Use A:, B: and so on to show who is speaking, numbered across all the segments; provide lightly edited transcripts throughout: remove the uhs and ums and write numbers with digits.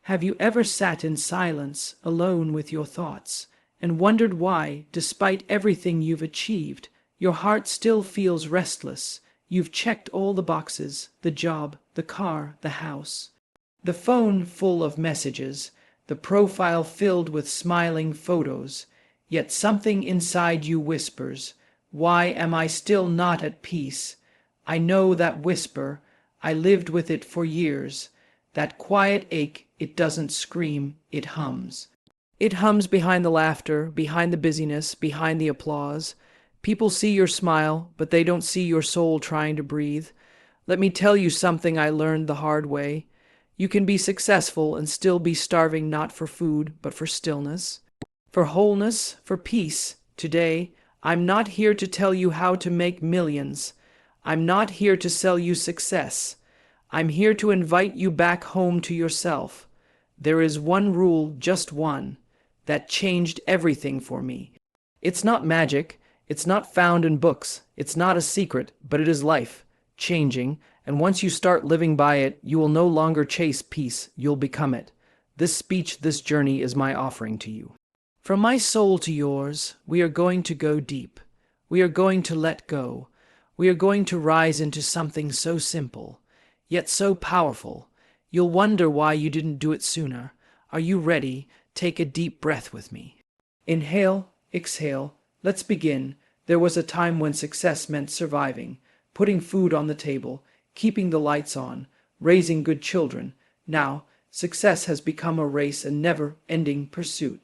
A: Have you ever sat in silence, alone with your thoughts, and wondered why, despite everything you've achieved, your heart still feels restless? You've checked all the boxes, the job, the car, the house, the phone full of messages, the profile filled with smiling photos, yet something inside you whispers, "Why am I still not at peace?" I know that whisper. I lived with it for years. That quiet ache, it doesn't scream, it hums. It hums behind the laughter, behind the busyness, behind the applause. People see your smile, but they don't see your soul trying to breathe. Let me tell you something I learned the hard way. You can be successful and still be starving not for food, but for stillness, for wholeness, for peace. Today, I'm not here to tell you how to make millions. I'm not here to sell you success. I'm here to invite you back home to yourself. There is one rule, just one, that changed everything for me. It's not magic. It's not found in books. It's not a secret, but it is life, changing, and once you start living by it, you will no longer chase peace, you'll become it. This speech, this journey is my offering to you. From my soul to yours, we are going to go deep. We are going to let go. We are going to rise into something so simple, yet so powerful. You'll wonder why you didn't do it sooner. Are you ready? Take a deep breath with me. Inhale, exhale. Let's begin. There was a time when success meant surviving, putting food on the table, keeping the lights on, raising good children. Now, success has become a race, a never-ending pursuit.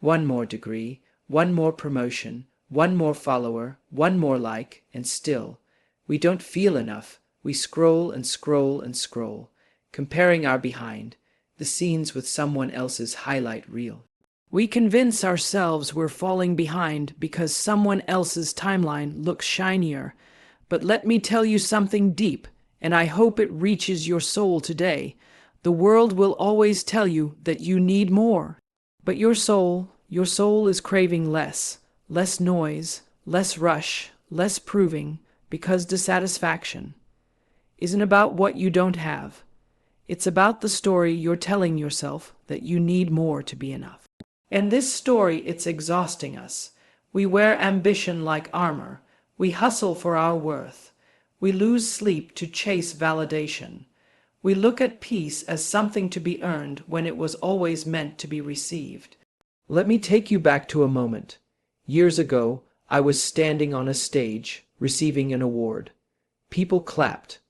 A: One more degree, one more promotion, one more follower, one more like, and still, we don't feel enough. We scroll and scroll and scroll, comparing our behind the scenes with someone else's highlight reel. We convince ourselves we're falling behind because someone else's timeline looks shinier. But let me tell you something deep, and I hope it reaches your soul today. The world will always tell you that you need more. But your soul is craving less noise, less rush, less proving, because dissatisfaction isn't about what you don't have. It's about the story you're telling yourself that you need more to be enough. And this story, it's exhausting us. We wear ambition like armor. We hustle for our worth. We lose sleep to chase validation. We look at peace as something to be earned when it was always meant to be received. Let me take you back to a moment. Years ago, I was standing on a stage, receiving an award. People clapped.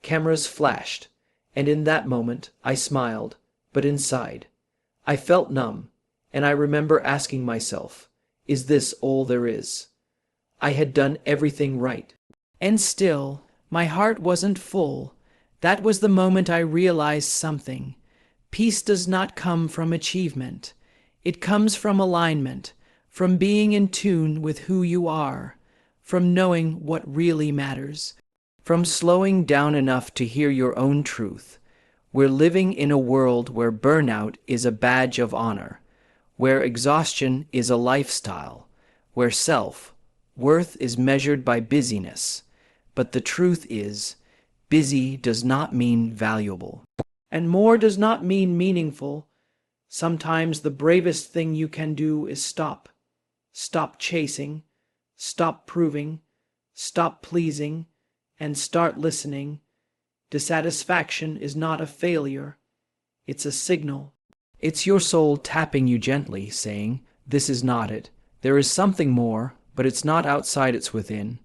A: Cameras flashed. And in that moment, I smiled. But inside, I felt numb. And I remember asking myself, is this all there is? I had done everything right. And still, my heart wasn't full. That was the moment I realized something. Peace does not come from achievement. It comes from alignment, from being in tune with who you are, from knowing what really matters, from slowing down enough to hear your own truth. We're living in a world where burnout is a badge of honor, where exhaustion is a lifestyle, where self-worth is measured by busyness. But the truth is, busy does not mean valuable, and more does not mean meaningful. Sometimes the bravest thing you can do is stop. Stop chasing, stop proving, stop pleasing, and start listening. Dissatisfaction is not a failure. It's a signal. It's your soul tapping you gently, saying, this is not it. There is something more, but it's not outside, it's within.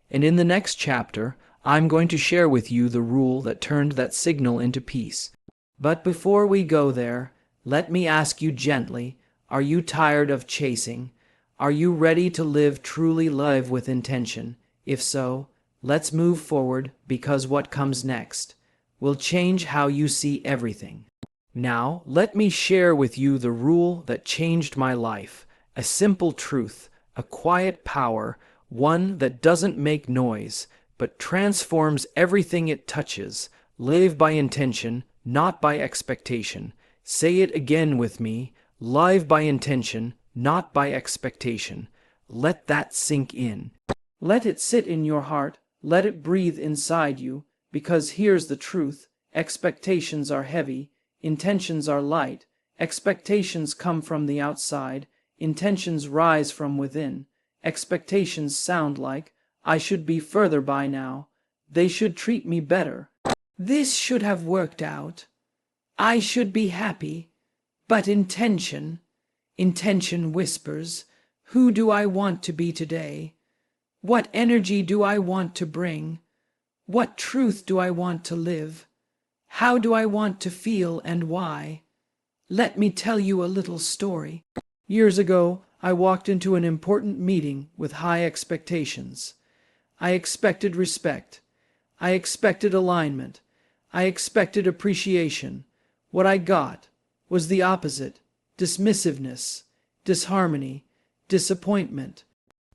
A: And in the next chapter, I'm going to share with you the rule that turned that signal into peace. But before we go there, let me ask you gently, are you tired of chasing? Are you ready to truly live with intention? If so, let's move forward, because what comes next will change how you see everything. Now, let me share with you the rule that changed my life, a simple truth, a quiet power, one that doesn't make noise, but transforms everything it touches. Live by intention, not by expectation. Say it again with me, live by intention, not by expectation. Let that sink in. Let it sit in your heart, let it breathe inside you, because here's the truth, expectations are heavy. Intentions are light. Expectations come from the outside. Intentions rise from within. Expectations sound like, I should be further by now. They should treat me better. This should have worked out. I should be happy. But intention whispers, who do I want to be today? What energy do I want to bring? What truth do I want to live? How do I want to feel and why? Let me tell you a little story. Years ago, I walked into an important meeting with high expectations. I expected respect. I expected alignment. I expected appreciation. What I got was the opposite: dismissiveness, disharmony, disappointment.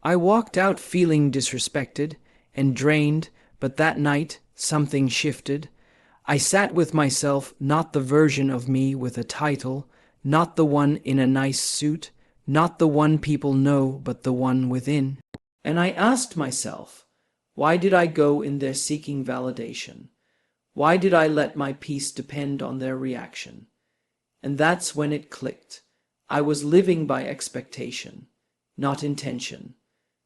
A: I walked out feeling disrespected and drained, but that night something shifted. I sat with myself, not the version of me with a title, not the one in a nice suit, not the one people know, but the one within. And I asked myself, why did I go in there seeking validation? Why did I let my peace depend on their reaction? And that's when it clicked. I was living by expectation, not intention.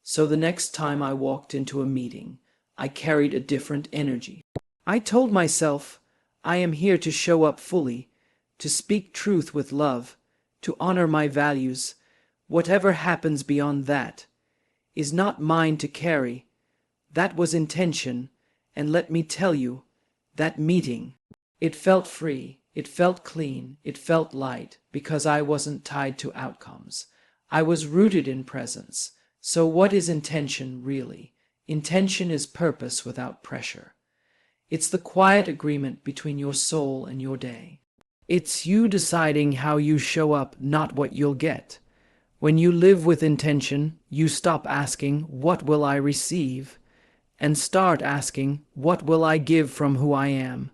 A: So the next time I walked into a meeting, I carried a different energy. I told myself, I am here to show up fully, to speak truth with love, to honor my values. Whatever happens beyond that is not mine to carry. That was intention, and let me tell you, that meeting, it felt free, it felt clean, it felt light, because I wasn't tied to outcomes. I was rooted in presence. So what is intention really? Intention is purpose without pressure. It's the quiet agreement between your soul and your day. It's you deciding how you show up, not what you'll get. When you live with intention, you stop asking, what will I receive? And start asking, what will I give from who I am?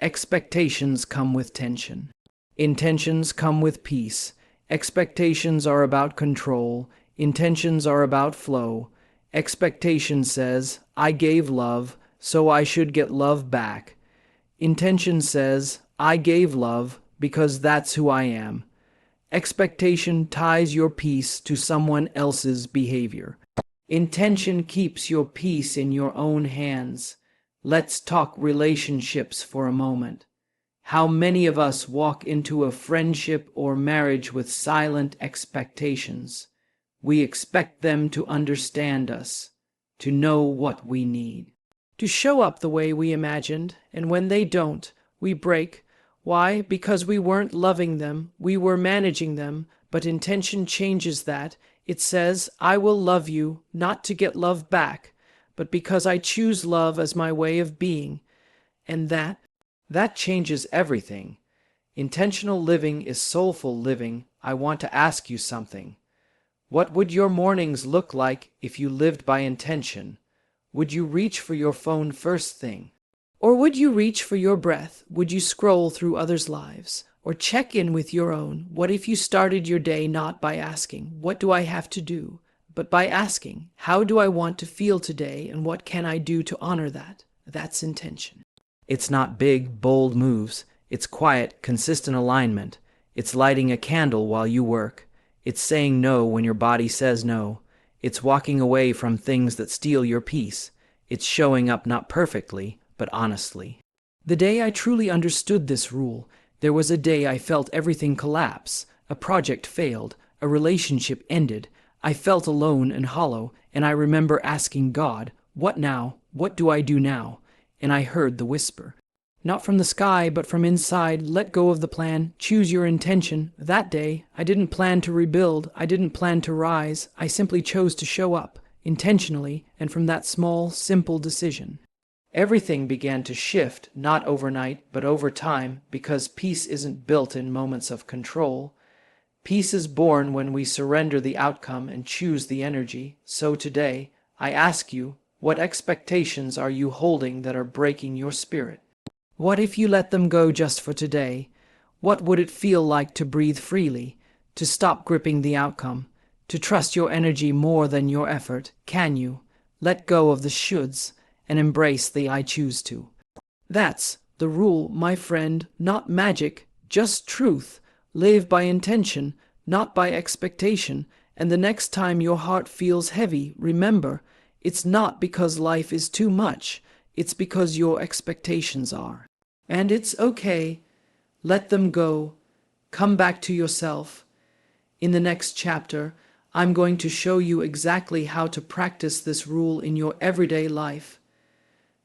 A: Expectations come with tension. Intentions come with peace. Expectations are about control. Intentions are about flow. Expectation says, I gave love, so I should get love back. Intention says, I gave love because that's who I am. Expectation ties your peace to someone else's behavior. Intention keeps your peace in your own hands. Let's talk relationships for a moment. How many of us walk into a friendship or marriage with silent expectations? We expect them to understand us, to know what we need, to show up the way we imagined, and when they don't, we break. Why? Because we weren't loving them, we were managing them, but intention changes that. It says, I will love you, not to get love back, but because I choose love as my way of being. And that changes everything. Intentional living is soulful living. I want to ask you something. What would your mornings look like if you lived by intention? Would you reach for your phone first thing? Or would you reach for your breath? Would you scroll through others' lives? Or check in with your own? What if you started your day not by asking, what do I have to do? But by asking, how do I want to feel today and what can I do to honor that? That's intention. It's not big, bold moves. It's quiet, consistent alignment. It's lighting a candle while you work. It's saying no when your body says no. It's walking away from things that steal your peace. It's showing up not perfectly, but honestly. The day I truly understood this rule, there was a day I felt everything collapse. A project failed. A relationship ended. I felt alone and hollow, and I remember asking God, what now? What do I do now? And I heard the whisper. Not from the sky, but from inside. Let go of the plan. Choose your intention. That day, I didn't plan to rebuild. I didn't plan to rise. I simply chose to show up, intentionally, and from that small, simple decision. Everything began to shift, not overnight, but over time, because peace isn't built in moments of control. Peace is born when we surrender the outcome and choose the energy. So today, I ask you, what expectations are you holding that are breaking your spirit? What if you let them go just for today? What would it feel like to breathe freely, to stop gripping the outcome, to trust your energy more than your effort? Can you let go of the shoulds and embrace the I choose to? That's the rule, my friend, not magic, Just truth. Live by intention, not by expectation. And the next time your heart feels heavy, remember, it's not because life is too much. It's because your expectations are. And it's okay. Let them go. Come back to yourself. In the next chapter, I'm going to show you exactly how to practice this rule in your everyday life.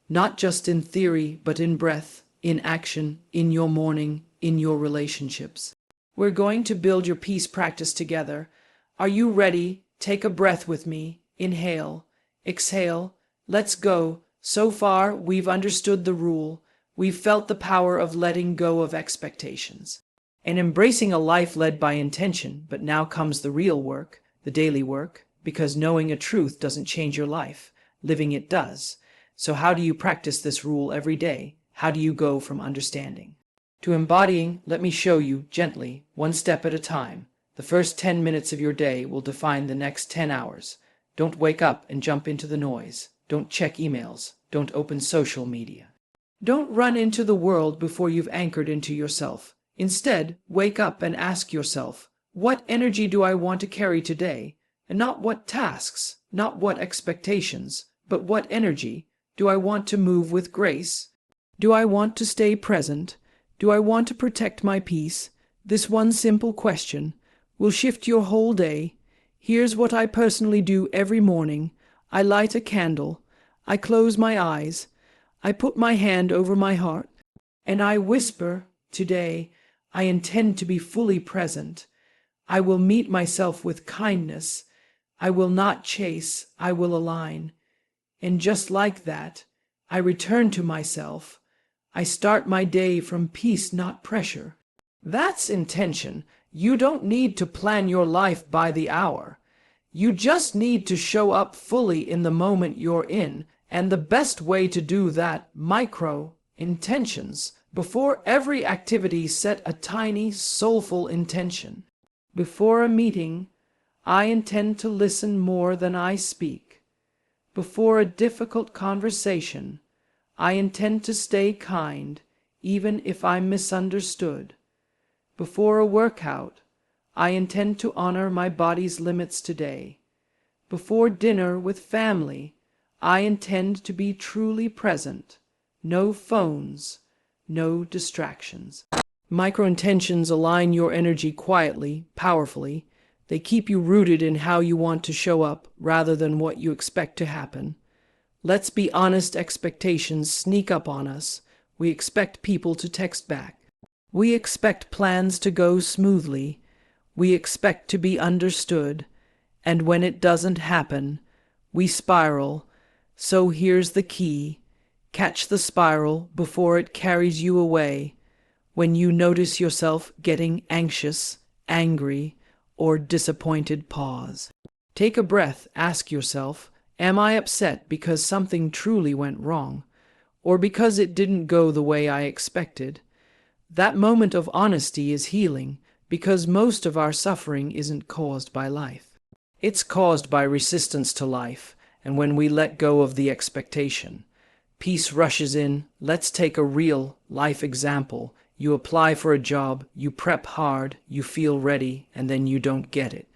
A: Not just in theory, but in breath, in action, in your morning, in your relationships. We're going to build your peace practice together. Are you ready? Take a breath with me. Inhale, exhale. Let's go. So far, we've understood the rule. We've felt the power of letting go of expectations and embracing a life led by intention. But now comes the real work, the daily work, because knowing a truth doesn't change your life. Living it does. So how do you practice this rule every day? How do you go from understanding to embodying? Let me show you gently, one step at a time. The first 10 minutes of your day will define the next 10 hours. Don't wake up and jump into the noise. Don't check emails. Don't open social media. Don't run into the world before you've anchored into yourself. Instead, wake up and ask yourself, what energy do I want to carry today? And not what tasks, not what expectations, but what energy. Do I want to move with grace? Do I want to stay present? Do I want to protect my peace? This one simple question will shift your whole day. Here's what I personally do every morning. I light a candle. I close my eyes. I put my hand over my heart. And I whisper, today, I intend to be fully present. I will meet myself with kindness. I will not chase. I will align. And just like that, I return to myself. I start my day from peace, not pressure. That's intention. You don't need to plan your life by the hour. You just need to show up fully in the moment you're in. And the best way to do that, micro intentions. Before every activity, set a tiny, soulful intention. Before a meeting, I intend to listen more than I speak. Before a difficult conversation, I intend to stay kind, even if I'm misunderstood. Before a workout, I intend to honor my body's limits today. Before dinner with family, I intend to be truly present. No phones, no distractions. Micro-intentions align your energy quietly, powerfully. They keep you rooted in how you want to show up rather than what you expect to happen. Let's be honest, expectations sneak up on us. We expect people to text back. We expect plans to go smoothly. We expect to be understood. And when it doesn't happen, we spiral. So here's the key. Catch the spiral before it carries you away. When you notice yourself getting anxious, angry, or disappointed, pause. Take a breath. Ask yourself, am I upset because something truly went wrong, or because it didn't go the way I expected? That moment of honesty is healing, because most of our suffering isn't caused by life. It's caused by resistance to life, and when we let go of the expectation, peace rushes in. Let's take a real life example. You apply for a job, you prep hard, you feel ready, and then you don't get it.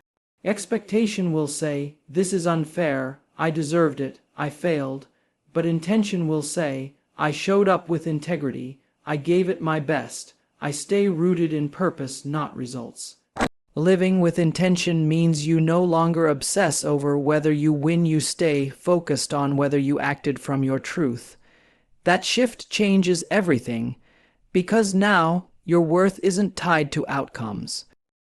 A: Expectation will say, this is unfair, I deserved it, I failed. But intention will say, I showed up with integrity, I gave it my best, I stay rooted in purpose, not results. Living with intention means you no longer obsess over whether you win, you stay focused on whether you acted from your truth. That shift changes everything, because now your worth isn't tied to outcomes.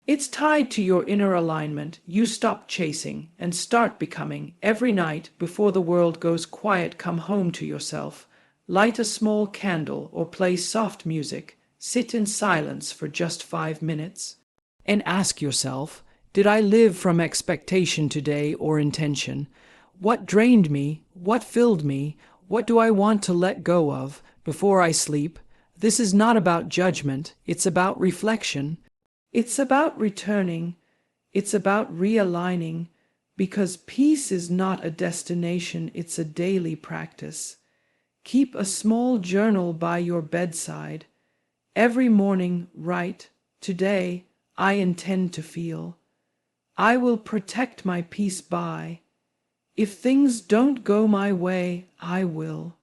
A: It's tied to your inner alignment. You stop chasing and start becoming. Every night before the world goes quiet, come home to yourself. Light a small candle or play soft music. Sit in silence for just 5 minutes. And ask yourself, did I live from expectation today or intention? What drained me? What filled me? What do I want to let go of before I sleep? This is not about judgment. It's about reflection. It's about returning. It's about realigning, because peace is not a destination, it's a daily practice. Keep a small journal by your bedside. Every morning write, "Today I intend to feel. I will protect my peace by. If things don't go my way, I will."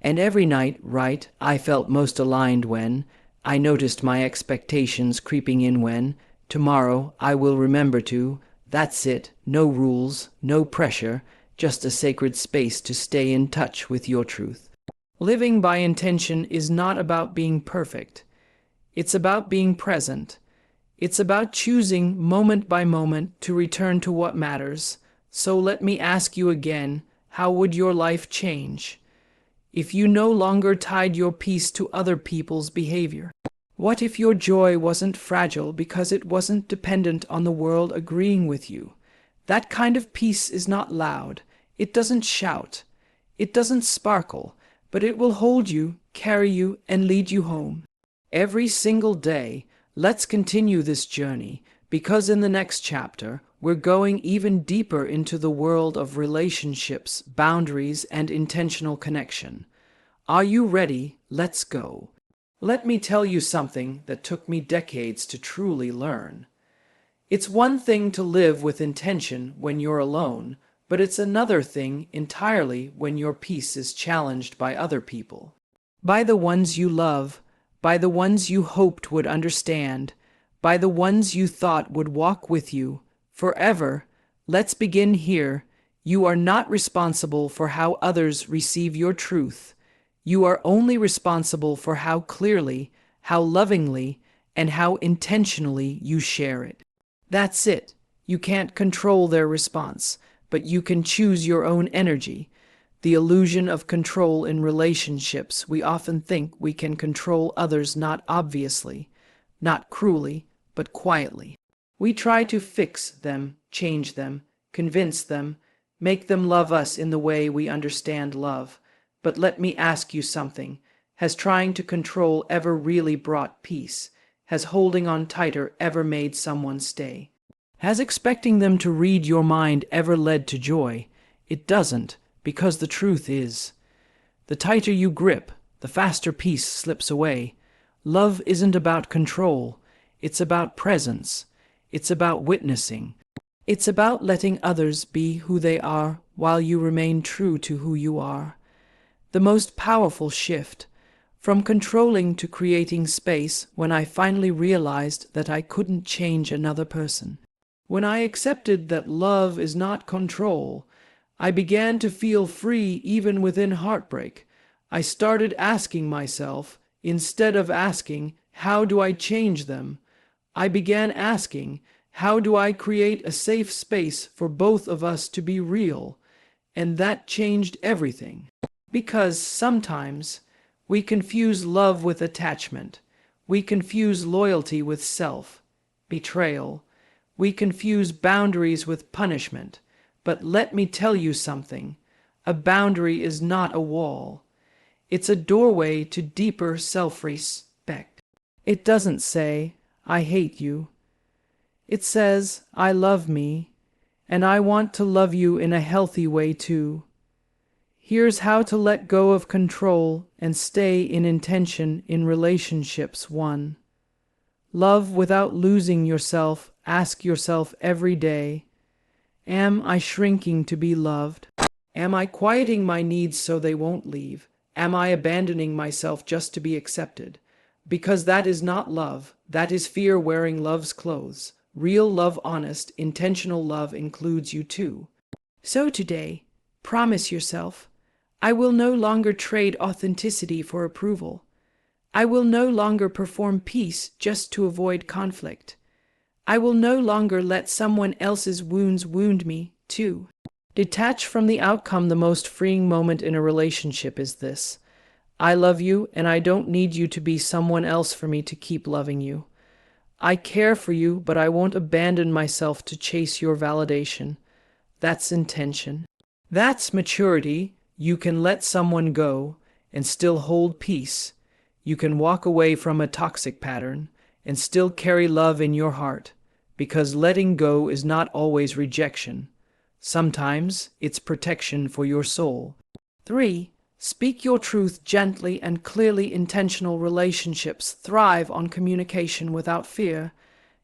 A: And every night write, "I felt most aligned when I noticed my expectations creeping in when tomorrow I will remember to." That's it. No rules, no pressure, just a sacred space to stay in touch with your truth. Living by intention is not about being perfect. It's about being present. It's about choosing moment by moment to return to what matters. So let me ask you again, how would your life change if you no longer tied your peace to other people's behavior? What if your joy wasn't fragile because it wasn't dependent on the world agreeing with you? That kind of peace is not loud. It doesn't shout. It doesn't sparkle, but it will hold you, carry you, and lead you home. Every single day, let's continue this journey, because in the next chapter, we're going even deeper into the world of relationships, boundaries, and intentional connection. Are you ready? Let's go. Let me tell you something that took me decades to truly learn. It's one thing to live with intention when you're alone, but it's another thing entirely when your peace is challenged by other people. By the ones you love, by the ones you hoped would understand, by the ones you thought would walk with you forever. Let's begin here. You are not responsible for how others receive your truth. You are only responsible for how clearly, how lovingly, and how intentionally you share it. That's it. You can't control their response, but you can choose your own energy. The illusion of control in relationships. We often think we can control others, not obviously, not cruelly, but quietly. We try to fix them, change them, convince them, make them love us in the way we understand love. But let me ask you something. Has trying to control ever really brought peace? Has holding on tighter ever made someone stay? Has expecting them to read your mind ever led to joy? It doesn't, because the truth is, the tighter you grip, the faster peace slips away. Love isn't about control. It's about presence. It's about witnessing. It's about letting others be who they are while you remain true to who you are. The most powerful shift, from controlling to creating space, when I finally realized that I couldn't change another person. When I accepted that love is not control, I began to feel free even within heartbreak. I started asking myself, instead of asking, how do I change them? I began asking, how do I create a safe space for both of us to be real? And that changed everything. Because sometimes we confuse love with attachment. We confuse loyalty with betrayal. We confuse boundaries with punishment. But let me tell you something. A boundary is not a wall. It's a doorway to deeper self-respect. It doesn't say, "I hate you." It says, "I love me, and I want to love you in a healthy way too." Here's how to let go of control and stay in intention in relationships. 1. Love without losing yourself. Ask yourself every day, am I shrinking to be loved? Am I quieting my needs so they won't leave? Am I abandoning myself just to be accepted? Because that is not love. That is fear wearing love's clothes. Real love, honest, intentional love includes you too. So today, promise yourself, I will no longer trade authenticity for approval. I will no longer perform peace just to avoid conflict. I will no longer let someone else's wounds wound me, too. Detach from the outcome. The most freeing moment in a relationship is this. I love you, and I don't need you to be someone else for me to keep loving you. I care for you, but I won't abandon myself to chase your validation. That's intention. That's maturity. You can let someone go and still hold peace. You can walk away from a toxic pattern and still carry love in your heart, because letting go is not always rejection. Sometimes it's protection for your soul. 3. Speak your truth gently and clearly. Intentional relationships thrive on communication without fear.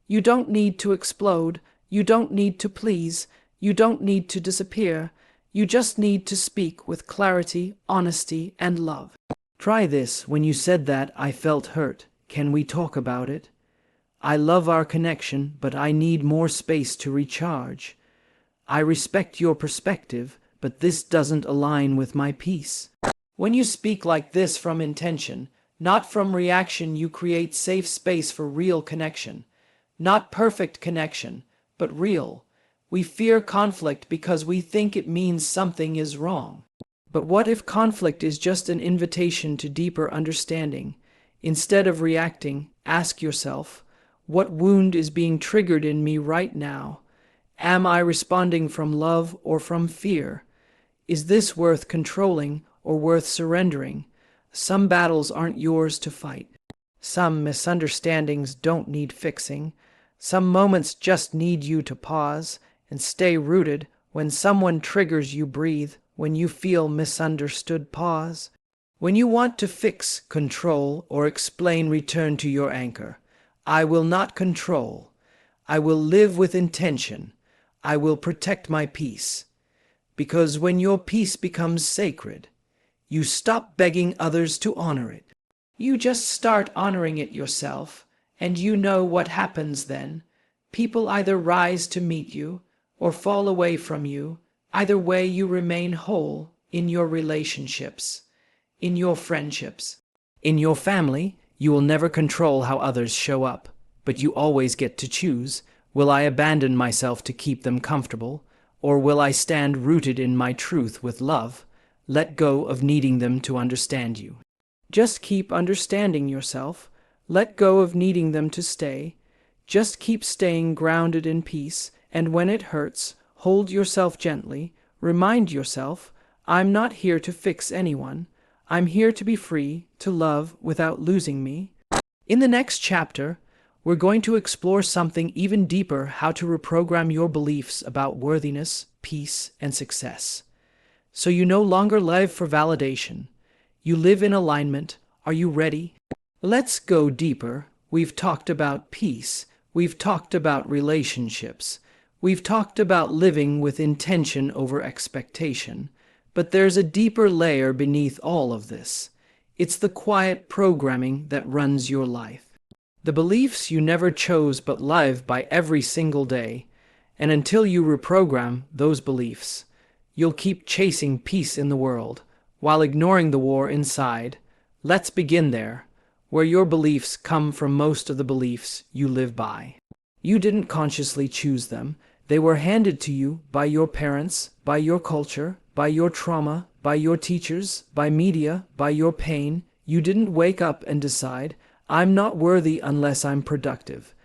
A: You don't need to explode. You don't need to please. You don't need to disappear. You just need to speak with clarity, honesty, and love. Try this. When you said that, I felt hurt. Can we talk about it? I love our connection, but I need more space to recharge. I respect your perspective, but this doesn't align with my peace. When you speak like this from intention, not from reaction, you create safe space for real connection. Not perfect connection, but real. We fear conflict because we think it means something is wrong. But what if conflict is just an invitation to deeper understanding? Instead of reacting, ask yourself, what wound is being triggered in me right now? Am I responding from love or from fear? Is this worth controlling or worth surrendering? Some battles aren't yours to fight. Some misunderstandings don't need fixing. Some moments just need you to pause and stay rooted. When someone triggers you, breathe. When you feel misunderstood, pause. When you want to fix, control, or explain, return to your anchor. I will not control. I will live with intention. I will protect my peace. Because when your peace becomes sacred, you stop begging others to honor it. You just start honoring it yourself, and you know what happens then. People either rise to meet you or fall away from you. Either way, you remain whole in your relationships, in your friendships. In your family, you will never control how others show up, but you always get to choose. Will I abandon myself to keep them comfortable, or will I stand rooted in my truth with love? Let go of needing them to understand you. Just keep understanding yourself. Let go of needing them to stay. Just keep staying grounded in peace, and when it hurts, hold yourself gently. Remind yourself, I'm not here to fix anyone. I'm here to be free, to love without losing me. In the next chapter, we're going to explore something even deeper: how to reprogram your beliefs about worthiness, peace, and success. So you no longer live for validation. You live in alignment. Are you ready? Let's go deeper. We've talked about peace. We've talked about relationships. We've talked about living with intention over expectation. But there's a deeper layer beneath all of this. It's the quiet programming that runs your life. The beliefs you never chose but live by every single day. And until you reprogram those beliefs, you'll keep chasing peace in the world while ignoring the war inside. Let's begin there, where your beliefs come from. Most of the beliefs you live by, you didn't consciously choose them. They were handed to you by your parents, by your culture, by your trauma, by your teachers, by media, by your pain. You didn't wake up and decide, I'm not worthy unless I'm productive.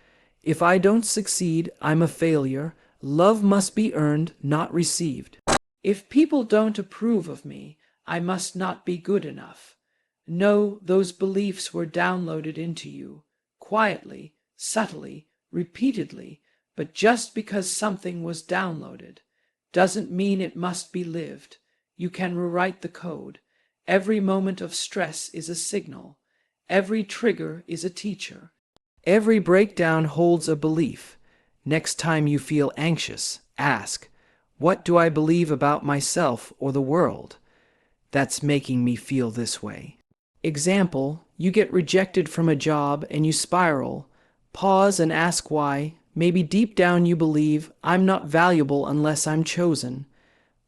A: If I don't succeed, I'm a failure. Love must be earned, not received. If people don't approve of me, I must not be good enough. No, those beliefs were downloaded into you, quietly, subtly, repeatedly, but just because something was downloaded doesn't mean it must be lived. You can rewrite the code. Every moment of stress is a signal. Every trigger is a teacher. Every breakdown holds a belief. Next time you feel anxious, ask, what do I believe about myself or the world that's making me feel this way? Example, you get rejected from a job and you spiral. Pause and ask why. Maybe deep down you believe, I'm not valuable unless I'm chosen.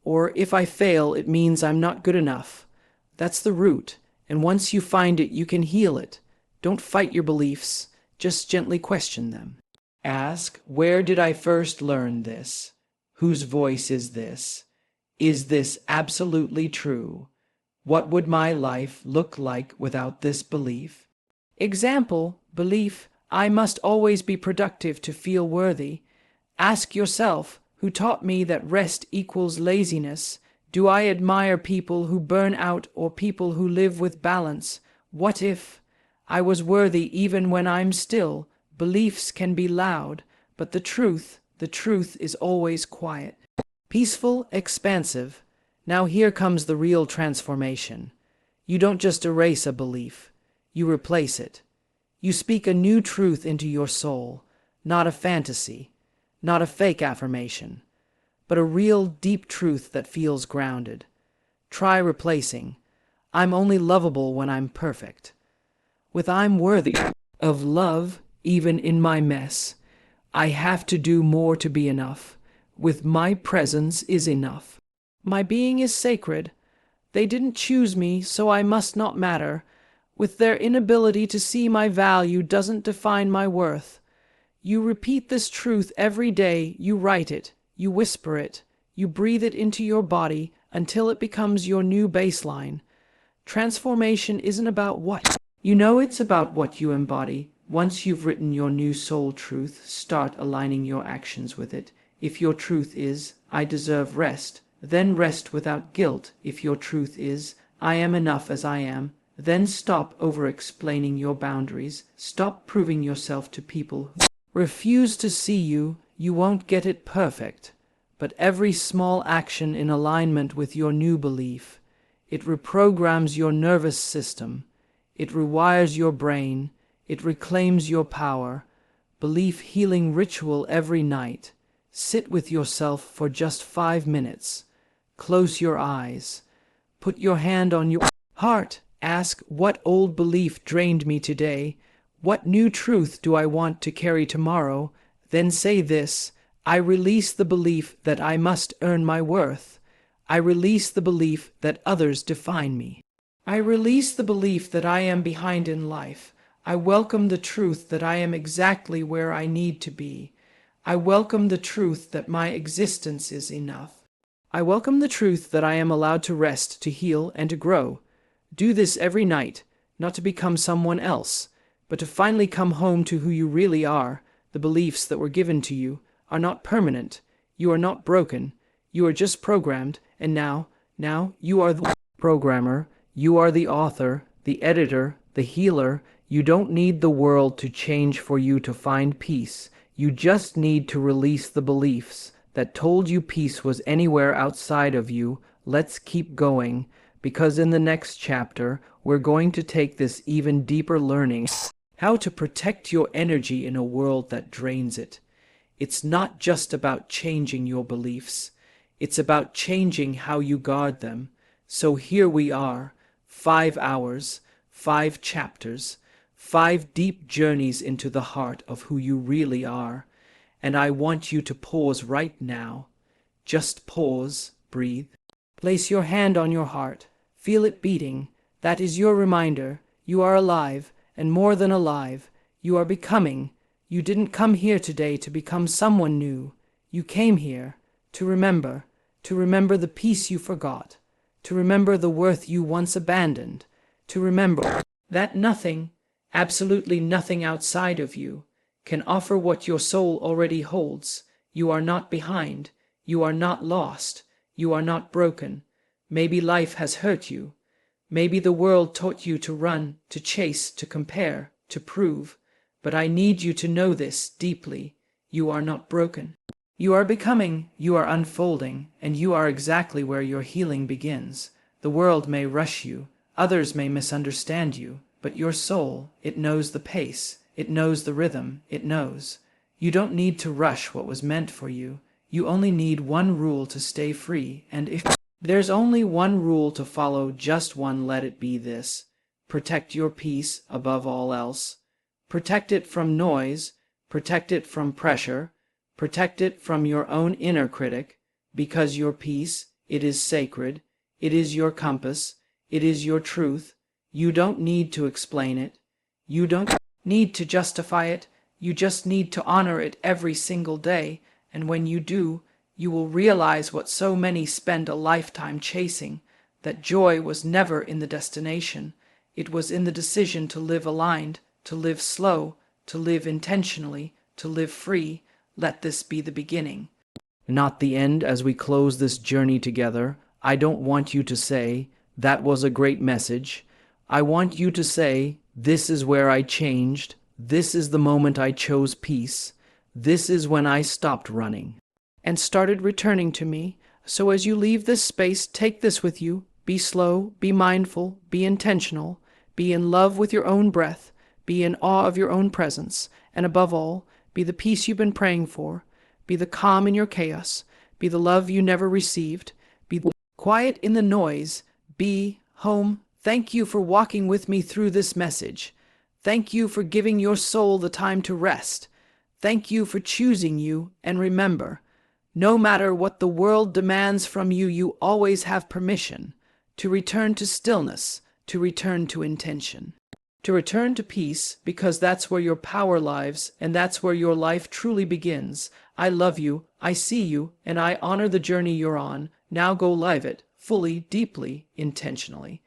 A: Or if I fail, it means I'm not good enough. That's the root, and once you find it, you can heal it. Don't fight your beliefs, just gently question them. Ask, where did I first learn this? Whose voice is this? Is this absolutely true? What would my life look like without this belief? Example, belief, I must always be productive to feel worthy. Ask yourself, who taught me that rest equals laziness? Do I admire people who burn out or people who live with balance? What if I was worthy even when I'm still? Beliefs can be loud, but the truth is always quiet. Peaceful, expansive. Now here comes the real transformation. You don't just erase a belief, you replace it. You speak a new truth into your soul, not a fantasy, not a fake affirmation, but a real, deep truth that feels grounded. Try replacing, "I'm only lovable when I'm perfect," with "I'm worthy of love even in my mess. I have to do more to be enough. With my presence is enough. My being is sacred. They didn't choose me, so I must not matter. With their inability to see my value doesn't define my worth." You repeat this truth every day. You write it, you whisper it, you breathe it into your body until it becomes your new baseline. Transformation isn't about what you know, it's about what you embody. Once you've written your new soul truth, start aligning your actions with it. If your truth is, "I deserve rest," then rest without guilt. If your truth is, "I am enough as I am," then stop over-explaining your boundaries. Stop proving yourself to people who refuse to see you. You won't get it perfect, but every small action in alignment with your new belief, it reprograms your nervous system, it rewires your brain, it reclaims your power. Belief healing ritual every night. Sit with yourself for just 5 minutes. Close your eyes. Put your hand on your heart. Ask, what old belief drained me today? What new truth do I want to carry tomorrow? Then say this: I release the belief that I must earn my worth. I release the belief that others define me. I release the belief that I am behind in life. I welcome the truth that I am exactly where I need to be. I welcome the truth that my existence is enough. I welcome the truth that I am allowed to rest, to heal, and to grow. Do this every night, not to become someone else, but to finally come home to who you really are. The beliefs that were given to you are not permanent. You are not broken. You are just programmed, and now you are the programmer. You are the author, the editor, the healer. You don't need the world to change for you to find peace. You just need to release the beliefs that told you peace was anywhere outside of you. Let's keep going, because in the next chapter, we're going to take this even deeper learning. How to protect your energy in a world that drains it. It's not just about changing your beliefs. It's about changing how you guard them. So here we are, 5 hours, 5 chapters, 5 deep journeys into the heart of who you really are. And I want you to pause right now. Just pause, breathe. Place your hand on your heart. Feel it beating. That is your reminder. You are alive, and more than alive. You are becoming. You didn't come here today to become someone new. You came here to remember the peace you forgot, to remember the worth you once abandoned, to remember that nothing, absolutely nothing outside of you, can offer what your soul already holds. You are not behind. You are not lost. You are not broken. Maybe life has hurt you. Maybe the world taught you to run, to chase, to compare, to prove. But I need you to know this deeply. You are not broken. You are becoming, you are unfolding, and you are exactly where your healing begins. The world may rush you. Others may misunderstand you. But your soul, it knows the pace. It knows the rhythm. It knows. You don't need to rush what was meant for you. You only need one rule to stay free, and if there's only one rule to follow, just one, let it be this: protect your peace above all else. Protect it from noise, protect it from pressure, protect it from your own inner critic, because your peace, it is sacred, it is your compass, it is your truth. You don't need to explain it. You don't need to justify it. You just need to honor it every single day. And when you do, you will realize what so many spend a lifetime chasing, that joy was never in the destination. It was in the decision to live aligned, to live slow, to live intentionally, to live free. Let this be the beginning, not the end. As we close this journey together, I don't want you to say, "That was a great message." I want you to say, "This is where I changed. This is the moment I chose peace. This is when I stopped running and started returning to me." So as you leave this space, take this with you. Be slow, be mindful, be intentional, be in love with your own breath, be in awe of your own presence, and above all, be the peace you've been praying for, be the calm in your chaos, be the love you never received, be quiet in the noise, be home. Thank you for walking with me through this message. Thank you for giving your soul the time to rest. Thank you for choosing you, and remember, no matter what the world demands from you, you always have permission to return to stillness, to return to intention, to return to peace, because that's where your power lives, and that's where your life truly begins. I love you, I see you, and I honor the journey you're on. Now go live it, fully, deeply, intentionally.